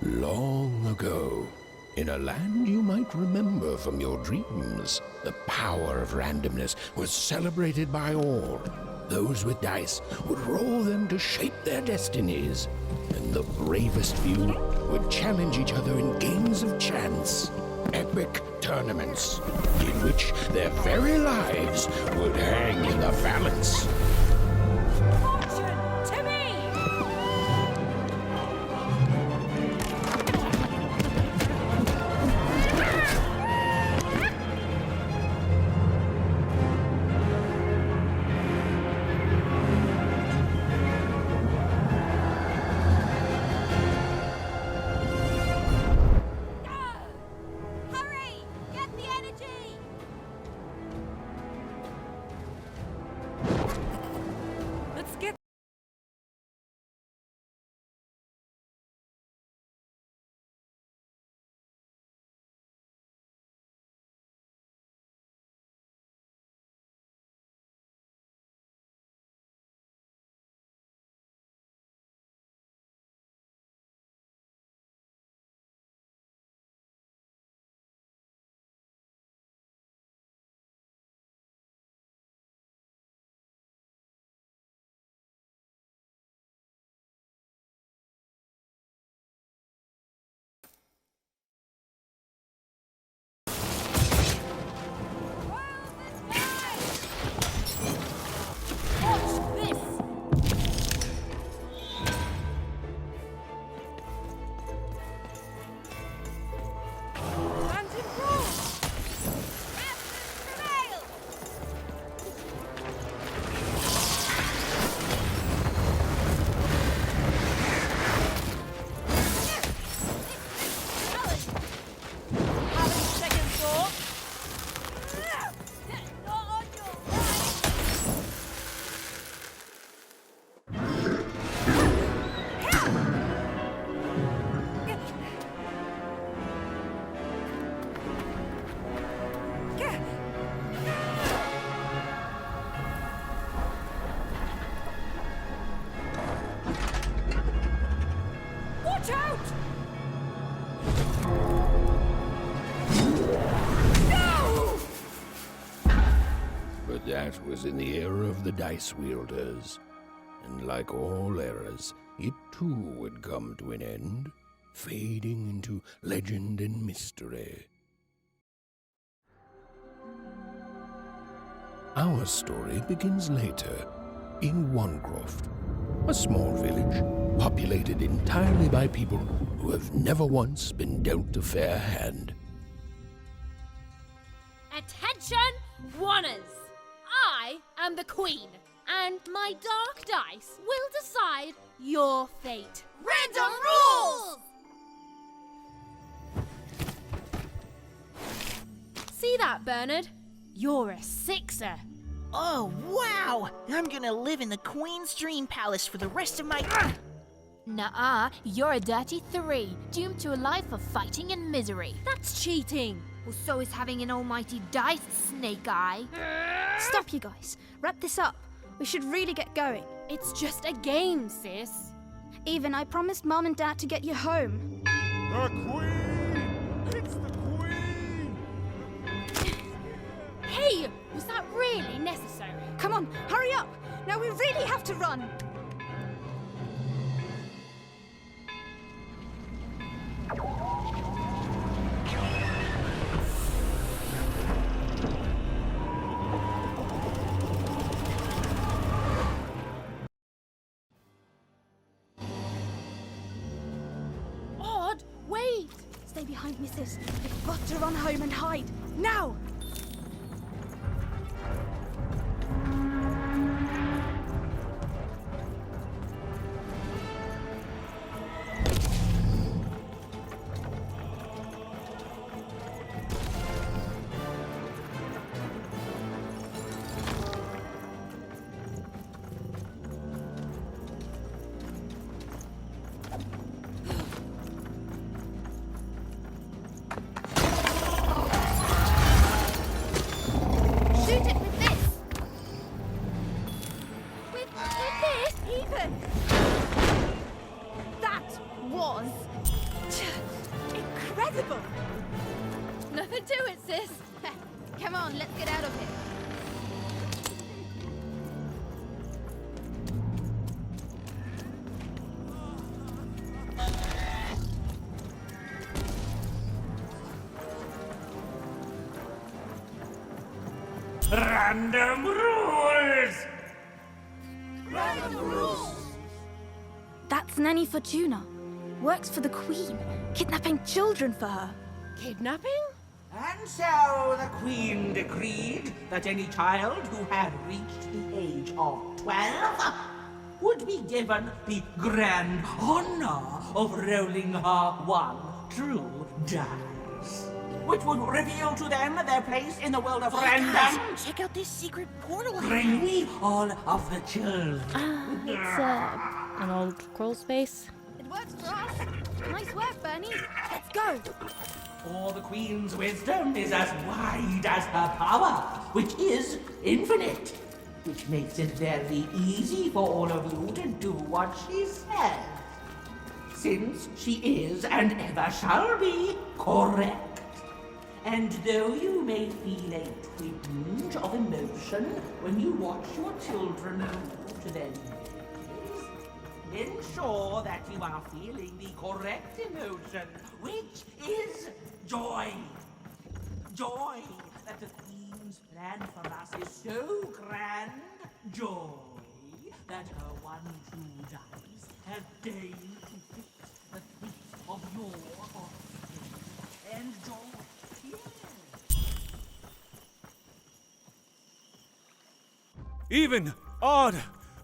Long ago, in a land you might remember from your dreams, the power of randomness was celebrated by all. Those with dice would roll them to shape their destinies, and the bravest few would challenge each other in games of chance. Epic tournaments, in which their very lives would hang in the balance. Fortune to me! Hurry! Get the energy! Let's get... Watch this! Hands in roll! Prevail! Having second thought? Not on your right! Watch out! No! But that was in the era of the dice wielders. And like all eras, it too would come to an end, fading into legend and mystery. Our story begins later, in Onecroft, a small village populated entirely by people who have never once been dealt a fair hand. Attention, Wanners! I am the Queen, and my dark dice will decide your fate. Random rules! See that, Bernard? You're a sixer. Oh, wow! I'm gonna live in the Queen's Dream Palace for the rest of my... Nuh-uh, you're a dirty 3, doomed to a life of fighting and misery. That's cheating. Well, so is having an almighty dice, Snake Eye. Stop, you guys. Wrap this up. We should really get going. It's just a game, sis. Even I promised Mom and Dad to get you home. The Queen! It's the Queen! Hey, was that really necessary? Come on, hurry up! Now we really have to run! Odd, wait! Stay behind me, sis. We've got to run home and hide. Now! That was impossible! Nothing to it, sis. Come on, let's get out of here. Random rules! That's Nanny Fortuna. Works for the Queen, kidnapping children for her. Kidnapping? And so the Queen decreed that any child who had reached the age of 12 would be given the grand honor of rolling her one true dice, which would reveal to them their place in the world of random. Guys, check out this secret portal. Bring me all of the children. It's an old crawl space. It works for us. Nice work, Bernie. Let's go. For the Queen's wisdom is as wide as her power, which is infinite, which makes it very easy for all of you to do what she says, since she is and ever shall be correct. And though you may feel a twinge of emotion when you watch your children move to their knees, ensure that you are feeling the correct emotion, which is joy. Joy that the Queen's plan for us is so grand. Joy that her one true dice has deigned to fix the fate of your offspring. And joy, yes. Even! Odd!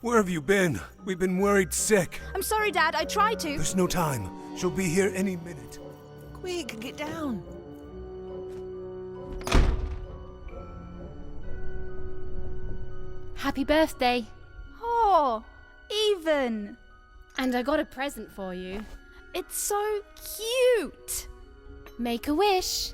Where have you been? We've been worried sick. I'm sorry, Dad. I tried to. There's no time. She'll be here any minute. Quick, get down. Happy birthday. Oh, Even. And I got a present for you. It's so cute. Make a wish.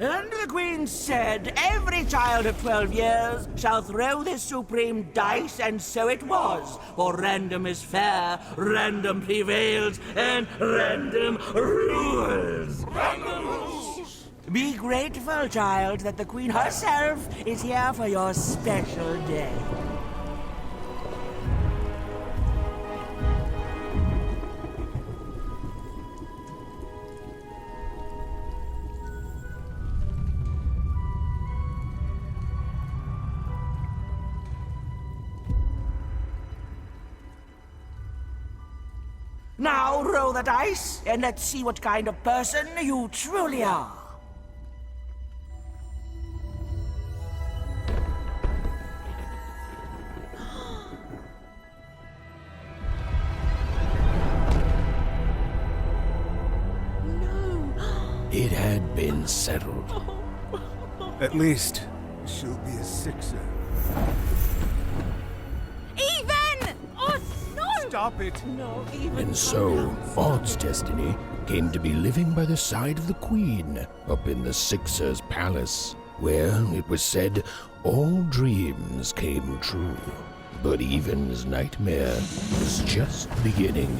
And the Queen said, every child of 12 years shall throw this supreme dice, and so it was. For random is fair, random prevails, and random rules. Random rules! Be grateful, child, that the Queen herself is here for your special day. Now roll the dice, and let's see what kind of person you truly are. It had been settled. At least, she'll be a sixer. Even! Oh, no! Stop it! And so, Odd's destiny came to be living by the side of the Queen up in the Sixer's palace, where, it was said, all dreams came true. But Even's nightmare was just beginning.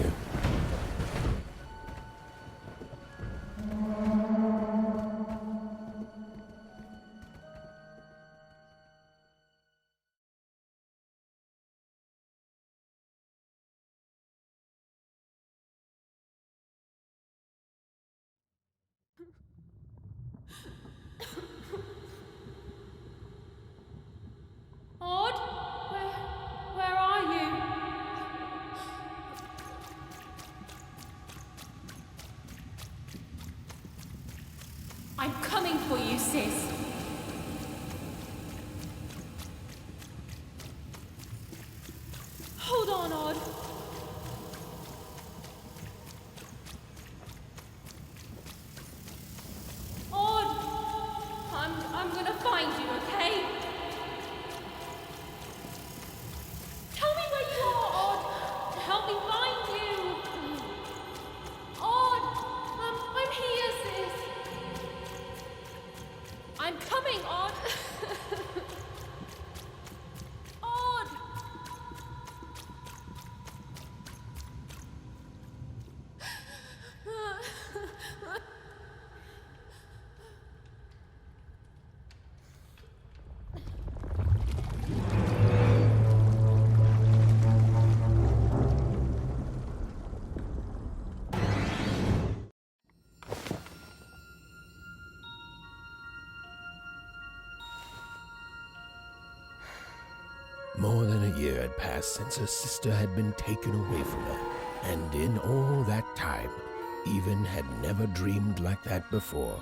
Odd? Where are you? I'm coming for you, sis. Hold on, Odd. Odd! I'm gonna find you, okay? Tell me where you are, Odd! Help me find you! More than a year had passed since her sister had been taken away from her, and in all that time, Even had never dreamed like that before.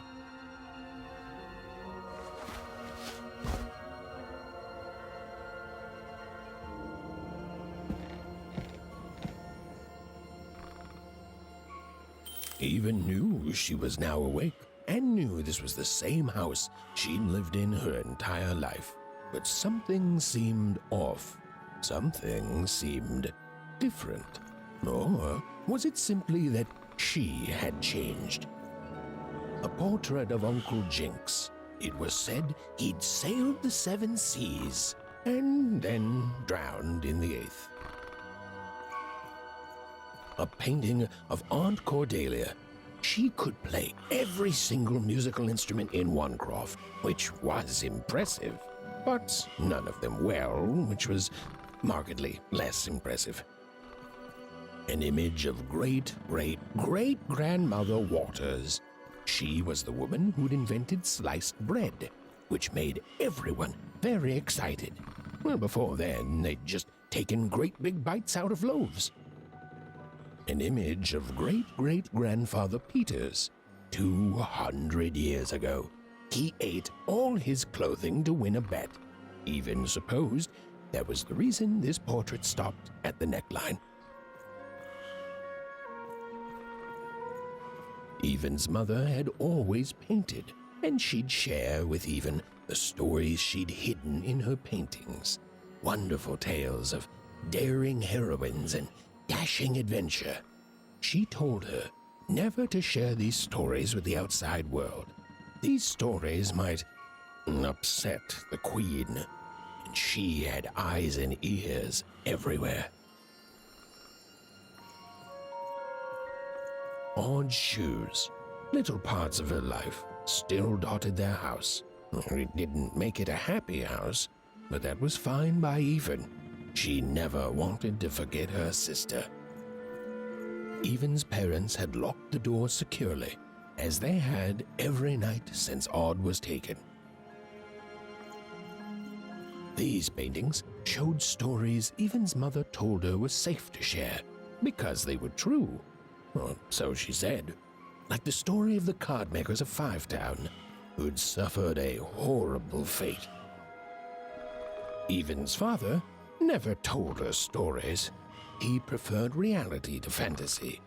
Even knew she was now awake, and knew this was the same house she'd lived in her entire life. But something seemed off. Something seemed different. Or was it simply that she had changed? A portrait of Uncle Jinx. It was said he'd sailed the 7 seas and then drowned in the 8th. A painting of Aunt Cordelia. She could play every single musical instrument in Onecroft, which was impressive, but none of them well, which was markedly less impressive. An image of great-great-great-grandmother Waters. She was the woman who'd invented sliced bread, which made everyone very excited. Well, before then, they'd just taken great big bites out of loaves. An image of great-great-grandfather Peters. 200 years ago, he ate all his clothing to win a bet. Even supposed that was the reason this portrait stopped at the neckline. Even's mother had always painted, and she'd share with Even the stories she'd hidden in her paintings. Wonderful tales of daring heroines and dashing adventure. She told her never to share these stories with the outside world. These stories might upset the Queen, and she had eyes and ears everywhere. Odd shoes, little parts of her life, still dotted their house. It didn't make it a happy house, but that was fine by Even. She never wanted to forget her sister. Even's parents had locked the door securely, as they had every night since Odd was taken. These paintings showed stories Even's mother told her was safe to share, because they were true. Or so she said. Like the story of the card makers of Five Town, who'd suffered a horrible fate. Even's father never told her stories. He preferred reality to fantasy,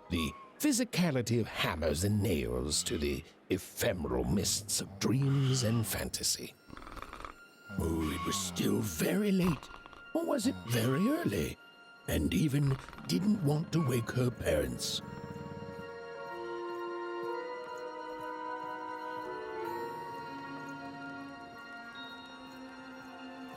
the physicality of hammers and nails to the ephemeral mists of dreams and fantasy. Oh, it was still very late, or was it very early? And Even didn't want to wake her parents.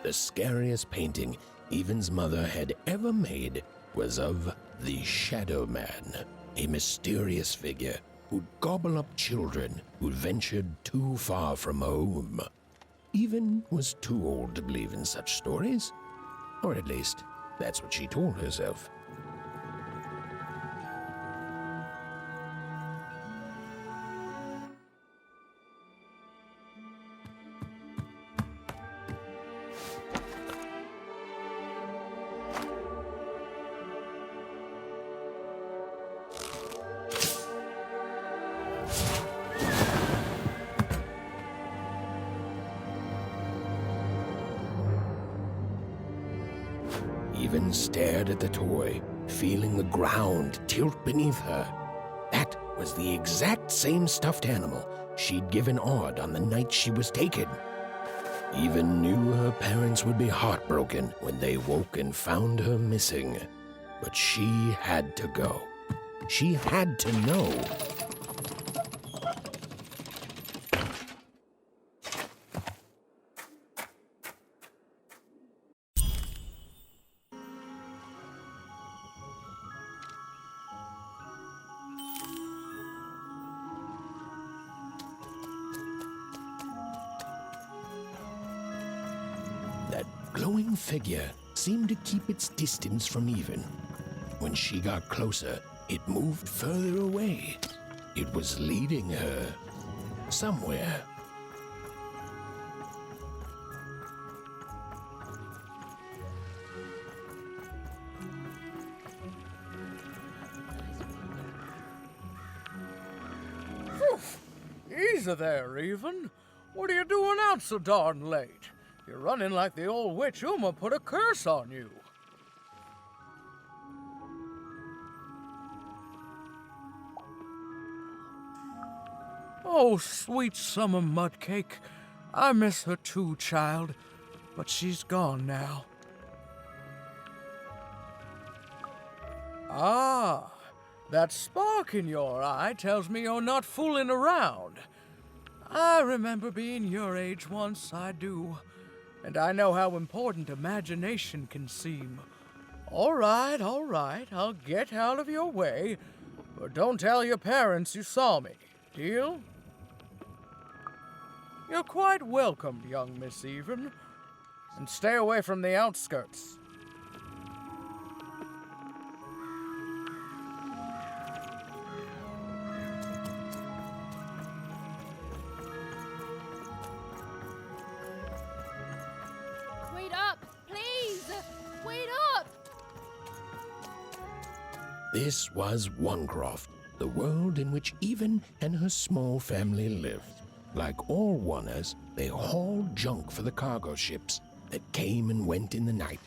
The scariest painting Even's mother had ever made was of the Shadow Man, a mysterious figure who'd gobble up children who'd ventured too far from home. Even was too old to believe in such stories, or at least that's what she told herself. Even stared at the toy, feeling the ground tilt beneath her. That was the exact same stuffed animal she'd given Odd on the night she was taken. Even knew her parents would be heartbroken when they woke and found her missing. But she had to go. She had to know. That glowing figure seemed to keep its distance from Even. When she got closer, it moved further away. It was leading her somewhere. Easy there, Even. What are you doing out so darn late? You're running like the old witch Uma put a curse on you. Oh, sweet summer mudcake. I miss her too, child, but she's gone now. Ah, that spark in your eye tells me you're not fooling around. I remember being your age once, I do, and I know how important imagination can seem. All right, I'll get out of your way, but don't tell your parents you saw me, deal? You're quite welcome, young Miss Even, and stay away from the outskirts. Wait up, please! Wait up! This was Onecroft, the world in which Even and her small family lived. Like all Oners, they hauled junk for the cargo ships that came and went in the night.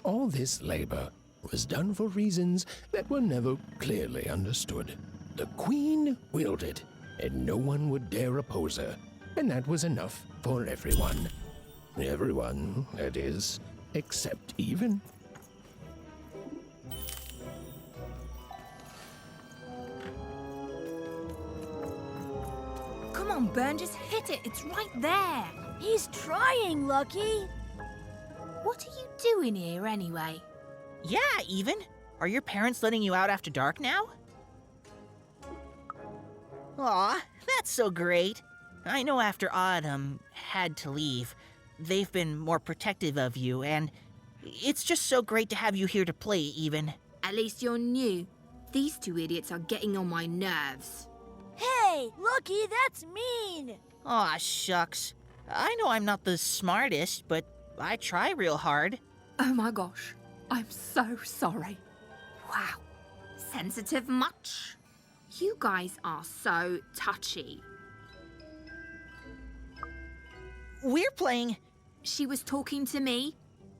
All this labor was done for reasons that were never clearly understood. The Queen willed it, and no one would dare oppose her, and that was enough for everyone. Everyone, that is, except Even. Come on, Burn, just hit it. It's right there. He's trying, Lucky. What are you doing here anyway? Yeah, Even. Are your parents letting you out after dark now? Aw, that's so great. I know after Autumn had to leave, they've been more protective of you, and it's just so great to have you here to play, Even. At least you're new. These two idiots are getting on my nerves. Hey, Lucky, that's mean! Aw, shucks. I know I'm not the smartest, but I try real hard. Oh my gosh, I'm so sorry. Wow, sensitive much? You guys are so touchy. We're playing... She was talking to me.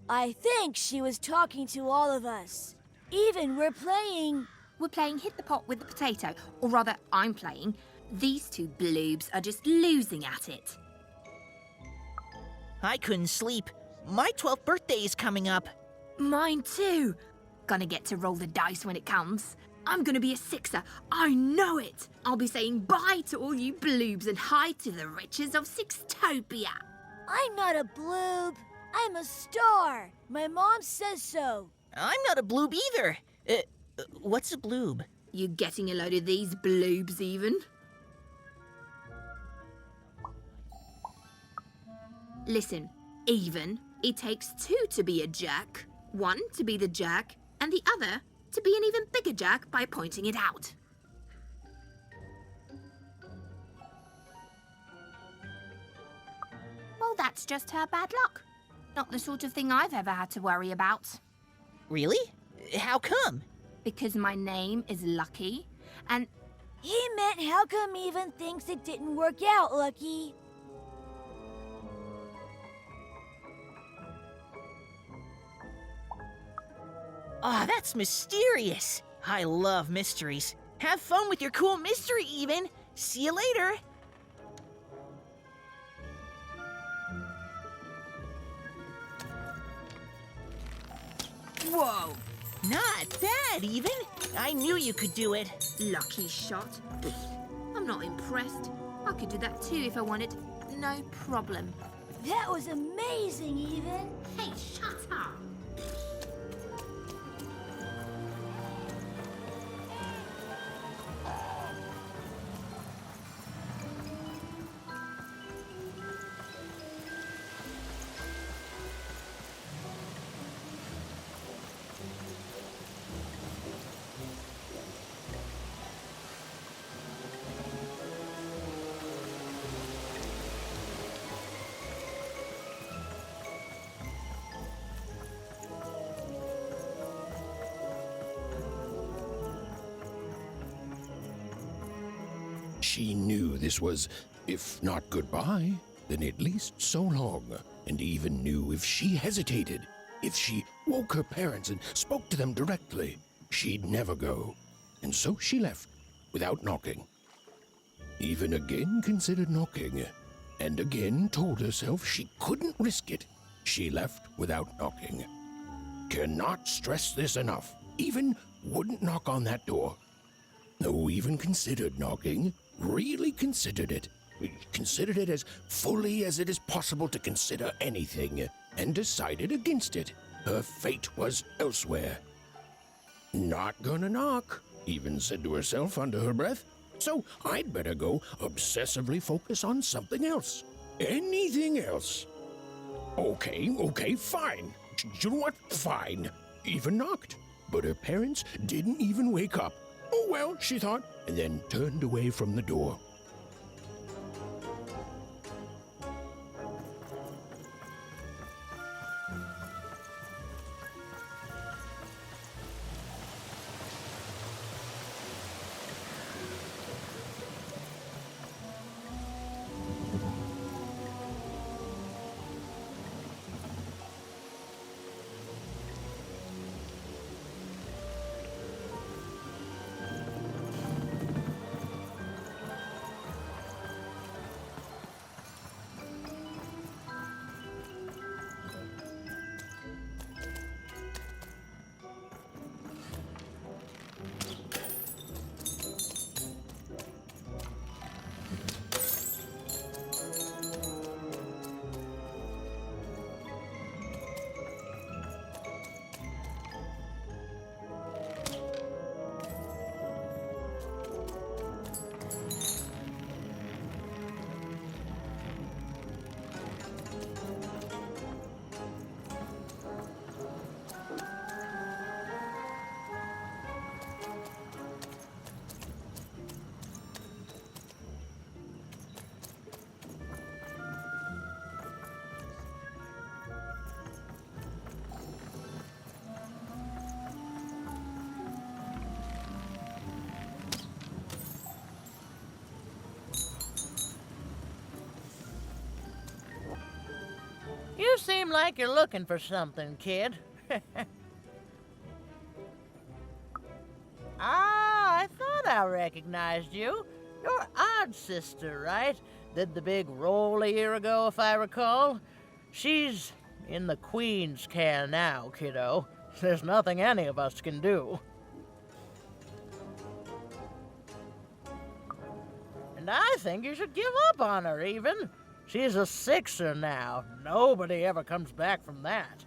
I think she was talking to all of us. Even we're playing... We're playing Hit the Pot with the Potato, or rather, I'm playing. These two bloobs are just losing at it. I couldn't sleep. My 12th birthday is coming up. Mine too. Gonna get to roll the dice when it comes. I'm gonna be a sixer. I know it. I'll be saying bye to all you bloobs and hi to the riches of Sixtopia. I'm not a bloob. I'm a star. My mom says so. I'm not a bloob either. What's a bloob? You getting a load of these bloobs even? Listen, Even, it takes two to be a jerk. One to be the jerk, and the other to be an even bigger jerk by pointing it out. Well, that's just her bad luck. Not the sort of thing I've ever had to worry about. Really? How come? Because my name is Lucky, and... He meant how come Even thinks it didn't work out, Lucky? Ah, that's mysterious. I love mysteries. Have fun with your cool mystery, Even. See you later. Whoa. Not bad, Even. I knew you could do it. Lucky shot. I'm not impressed. I could do that too if I wanted. No problem. That was amazing, Even. Hey, shut up. She knew this was If not goodbye, then at least so long, and even knew if she hesitated, if she woke her parents and spoke to them directly, she'd never go. And so she left, without knocking. Even again considered knocking, and again told herself she couldn't risk it. She left without knocking. Cannot stress this enough. Even wouldn't knock on that door. No, even considered knocking. Really considered it. Considered it as fully as it is possible to consider anything, and decided against it. Her fate was elsewhere. Not gonna knock, even said to herself under her breath. So I'd better go obsessively focus on something else. Anything else. Okay, fine. You know what? Fine. Even knocked. But her parents didn't even wake up. Oh well, she thought, and then turned away from the door. You seem like you're looking for something, kid. I thought I recognized you. You're Odd Sister, right? Did the big roll a year ago, if I recall. She's in the Queen's care now, kiddo. There's nothing any of us can do. And I think you should give up on her, even. She's a sixer now. Nobody ever comes back from that.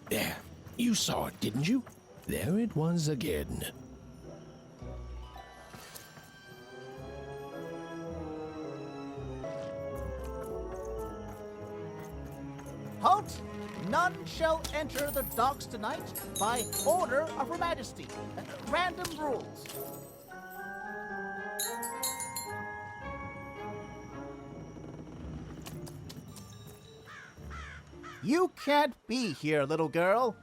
There, you saw it, didn't you? There it was again. Halt! None shall enter the docks tonight by order of Her Majesty. Random rules. You can't be here, little girl.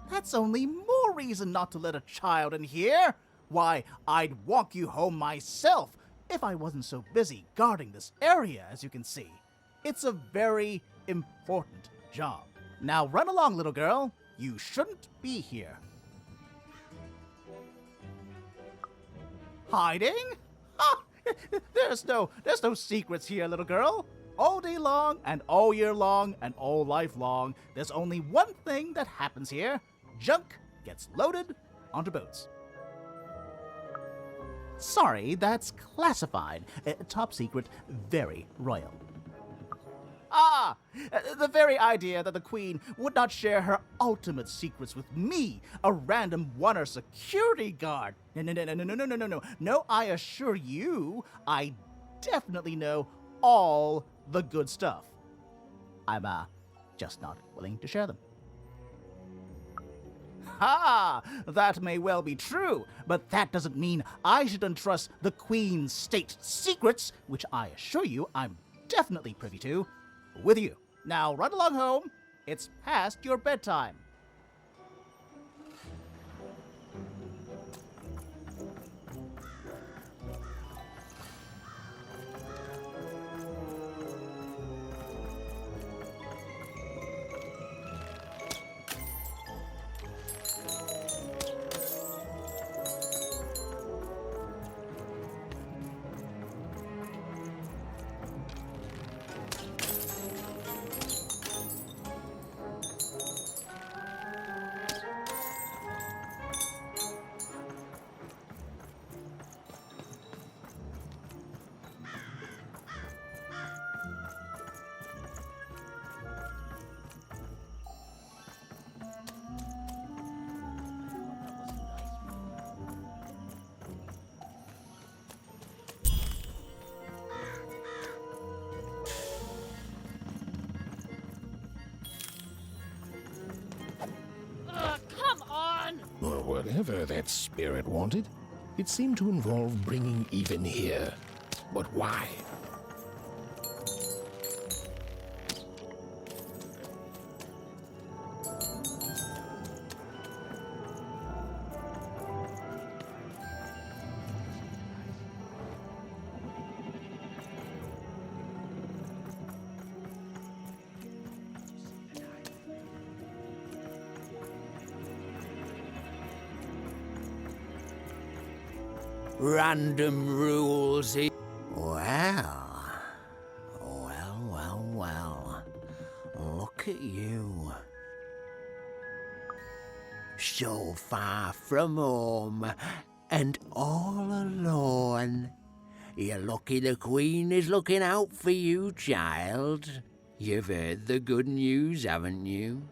That's only more reason not to let a child in here. Why, I'd walk you home myself if I wasn't so busy guarding this area, as you can see. It's a very important job. Now run along, little girl. You shouldn't be here. Hiding? Ha! There's no secrets here, little girl. All day long, and all year long, and all life long, there's only one thing that happens here. Junk gets loaded onto boats. Sorry, that's classified. Top secret, very royal. The very idea that the Queen would not share her ultimate secrets with me, a random Oner security guard. No. No, I assure you, I definitely know all the good stuff. I'm, just not willing to share them. That may well be true, but that doesn't mean I should entrust the Queen's state secrets, which I assure you I'm definitely privy to, with you. Now run along home. It's past your bedtime. Or whatever that spirit wanted. It seemed to involve bringing even here. But why? Random rules. Well. Look at you. So far from home and all alone. You're lucky the Queen is looking out for you, child. You've heard the good news, haven't you?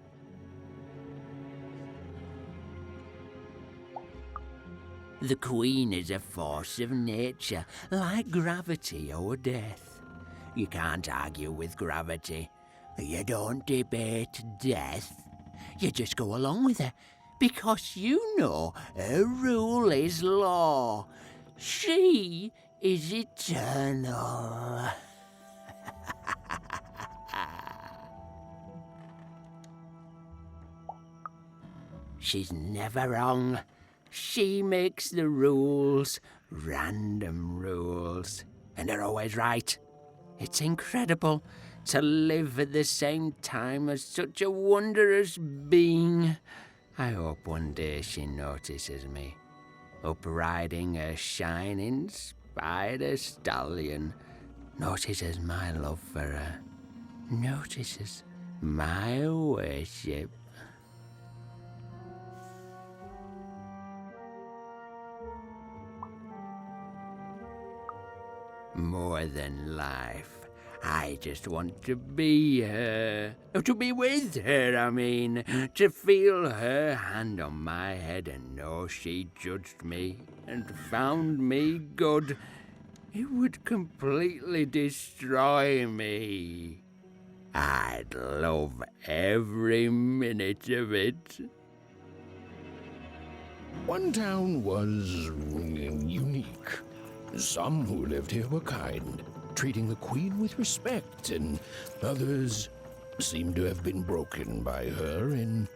The Queen is a force of nature, like gravity or death. You can't argue with gravity. You don't debate death. You just go along with her, because you know her rule is law. She is eternal. She's never wrong. She makes the rules, random rules, and they're always right. It's incredible to live at the same time as such a wondrous being. I hope one day she notices me, up riding a shining spider stallion, notices my love for her, notices my worship. More than life, I just want to be her. To be with her, I mean. To feel her hand on my head and know she judged me and found me good. It would completely destroy me. I'd love every minute of it. One town was unique. Some who lived here were kind, treating the Queen with respect, and others seemed to have been broken by her in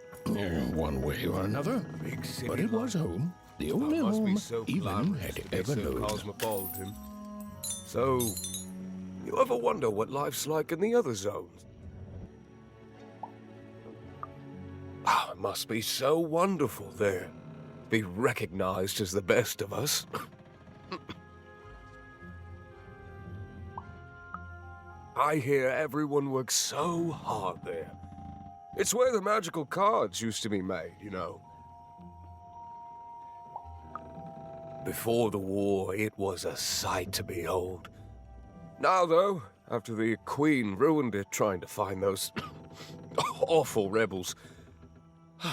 one way or another. But it was home, the only home Even had ever known. Cosmopolitan. So, you ever wonder what life's like in the other zones? Oh, it must be so wonderful there. Be recognized as the best of us. I hear everyone works so hard there. It's where the magical cards used to be made, you know. Before the war, it was a sight to behold. Now, though, after the Queen ruined it trying to find those awful rebels.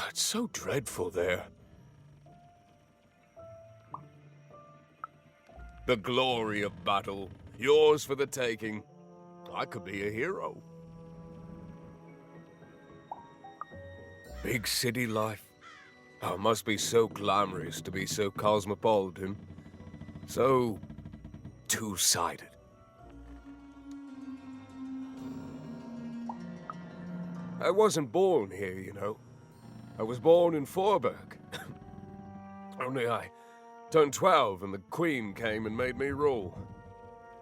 It's so dreadful there. The glory of battle, yours for the taking. I could be a hero. Big city life. Oh, it must be so glamorous to be so cosmopolitan. So two-sided. I wasn't born here, you know. I was born in Forberg. Only I turned 12 and the Queen came and made me rule.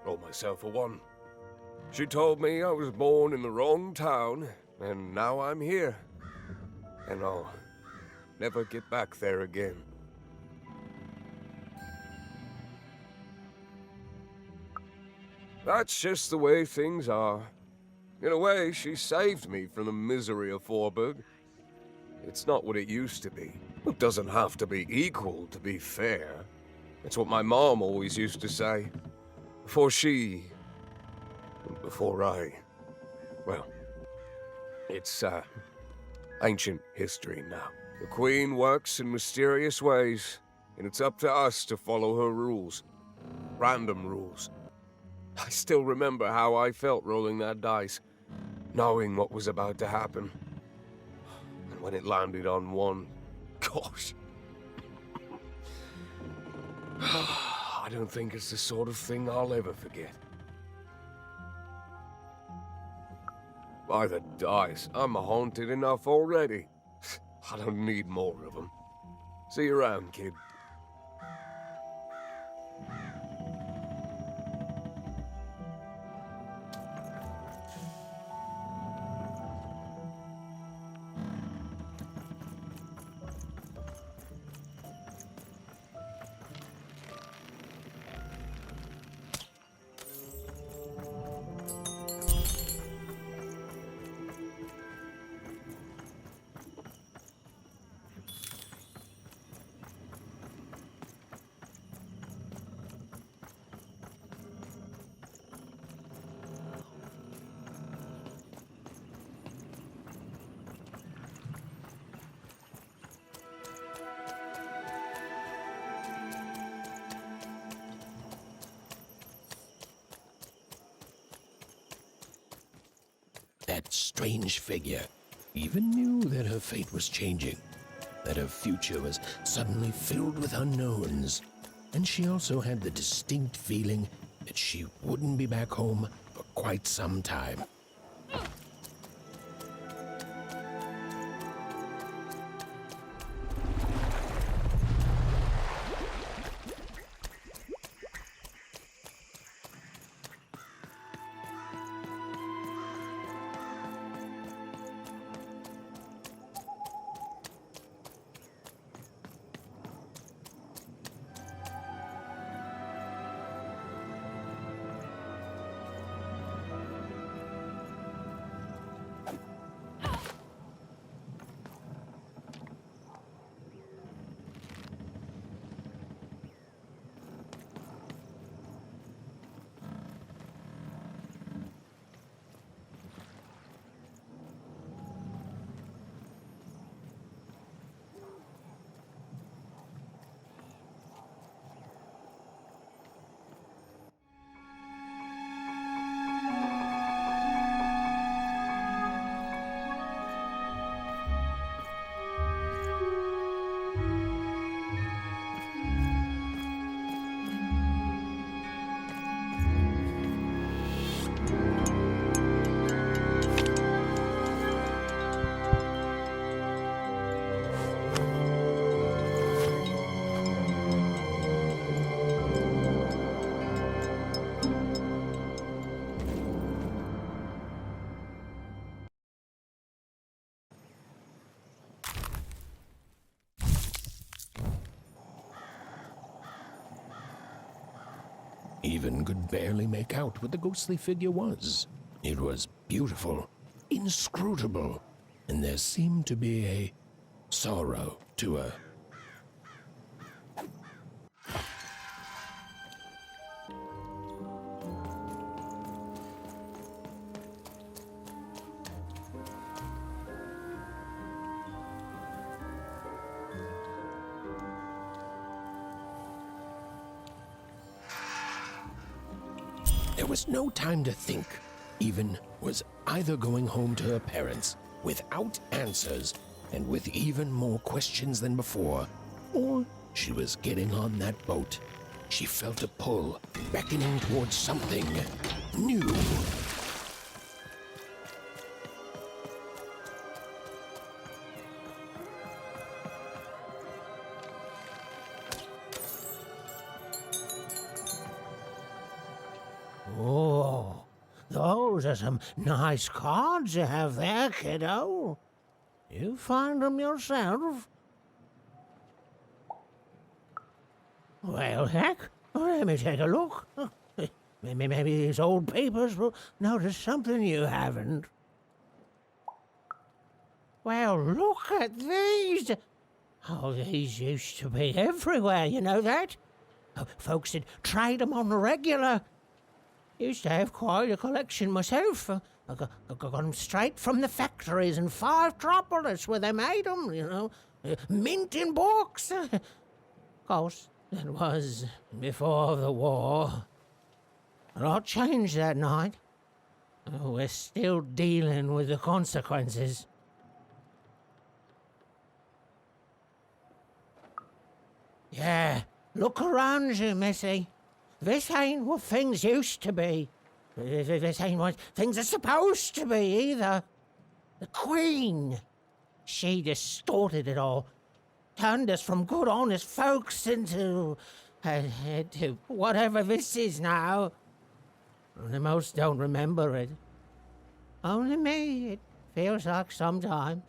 Roll myself for one. She told me I was born in the wrong town, and now I'm here. And I'll never get back there again. That's just the way things are. In a way, she saved me from the misery of Forberg. It's not what it used to be. It doesn't have to be equal to be fair. It's what my mom always used to say. Before I... Well, it's, ancient history now. The Queen works in mysterious ways, and it's up to us to follow her rules. Random rules. I still remember how I felt rolling that dice, knowing what was about to happen. And when it landed on one, gosh. I don't think it's the sort of thing I'll ever forget. By the dice, I'm haunted enough already. I don't need more of them. See you around, kid. That strange figure even knew that her fate was changing, that her future was suddenly filled with unknowns, and she also had the distinct feeling that she wouldn't be back home for quite some time. Even could barely make out what the ghostly figure was. It was beautiful, inscrutable, and there seemed to be a sorrow to her. There was no time to think. Even was either going home to her parents without answers and with even more questions than before, or she was getting on that boat. She felt a pull, beckoning towards something new. Oh, those are some nice cards you have there, kiddo. You find them yourself? Well, heck, let me take a look. Maybe these old papers will notice something you haven't. Well, look at these. Oh, these used to be everywhere, you know that? Folks would trade them on the regular. Used to have quite a collection myself. I got them straight from the factories in 5 Tropolis where they made them, you know. Mint in books. Of course, that was before the war. A lot changed that night. We're still dealing with the consequences. Yeah, look around you, Missy. This ain't what things used to be. This ain't what things are supposed to be, either. The Queen, she distorted it all. Turned us from good, honest folks into whatever this is now. The most don't remember it. Only me, it feels like sometimes.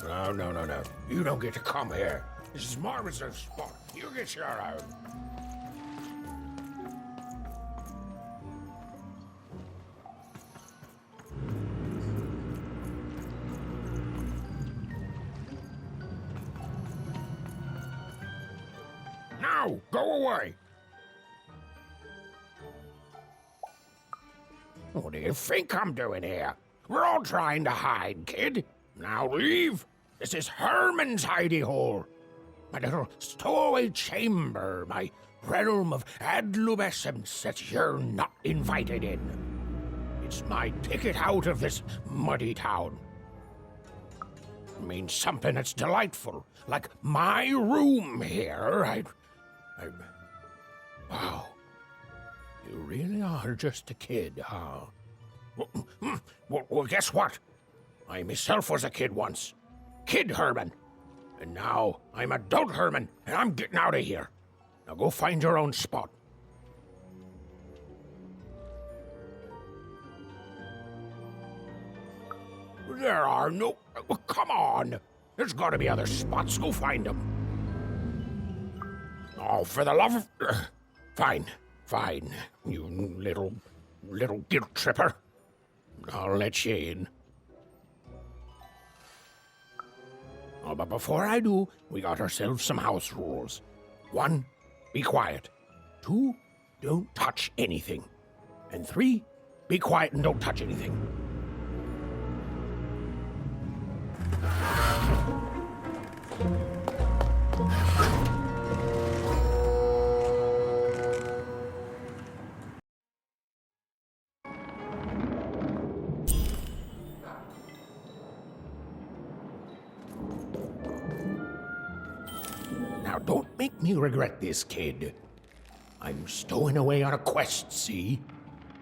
No. You don't get to come here. This is my reserved spot. You get your own. Now, go away. What do you think I'm doing here? We're all trying to hide, kid. Now leave. This is Herman's hidey hole. My little stowaway chamber, my realm of adolescence that you're not invited in. It's my ticket out of this muddy town. It means something that's delightful, like my room here. Wow. You really are just a kid, huh? Well, guess what? I myself was a kid once. Kid Herman. And now I'm adult Herman, and I'm getting out of here. Now go find your own spot. There are no... Come on. There's got to be other spots. Go find them. Oh, for the love of... Fine. You little guilt tripper. I'll let you in. Oh, but before I do, we got ourselves some house rules. 1, be quiet. 2, don't touch anything. And 3, be quiet and don't touch anything. Now, don't make me regret this, kid. I'm stowing away on a quest, see?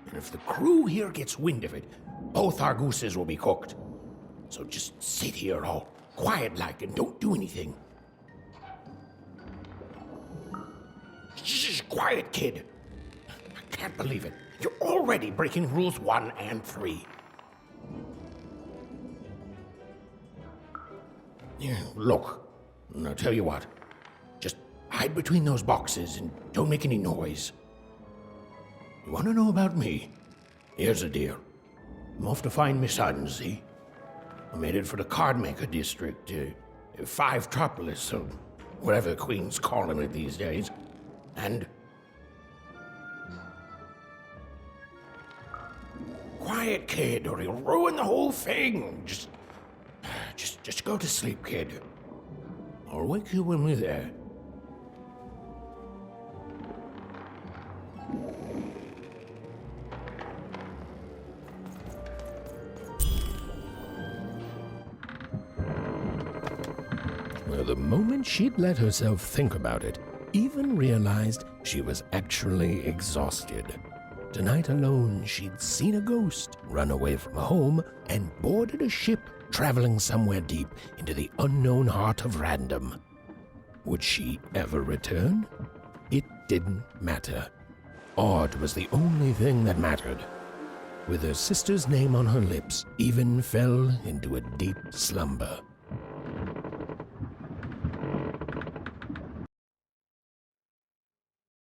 And if the crew here gets wind of it, both our gooses will be cooked. So just sit here all quiet-like and don't do anything. Shh, quiet, kid. I can't believe it. You're already breaking rules 1 and 3. Yeah, look, I'll tell you what. Just hide between those boxes and don't make any noise. You want to know about me? Here's the deal. I'm off to find my son, see? I'm headed for the Cardmaker district, 5-tropolis, or whatever the Queen's calling it these days. And... Quiet, kid, or you'll ruin the whole thing. Just go to sleep, kid. I'll wake you when we're there. Well, the moment she'd let herself think about it, even realized she was actually exhausted. Tonight alone, she'd seen a ghost, run away from home, and boarded a ship traveling somewhere deep into the unknown heart of random. Would she ever return? It didn't matter. Odd was the only thing that mattered. With her sister's name on her lips, Even fell into a deep slumber.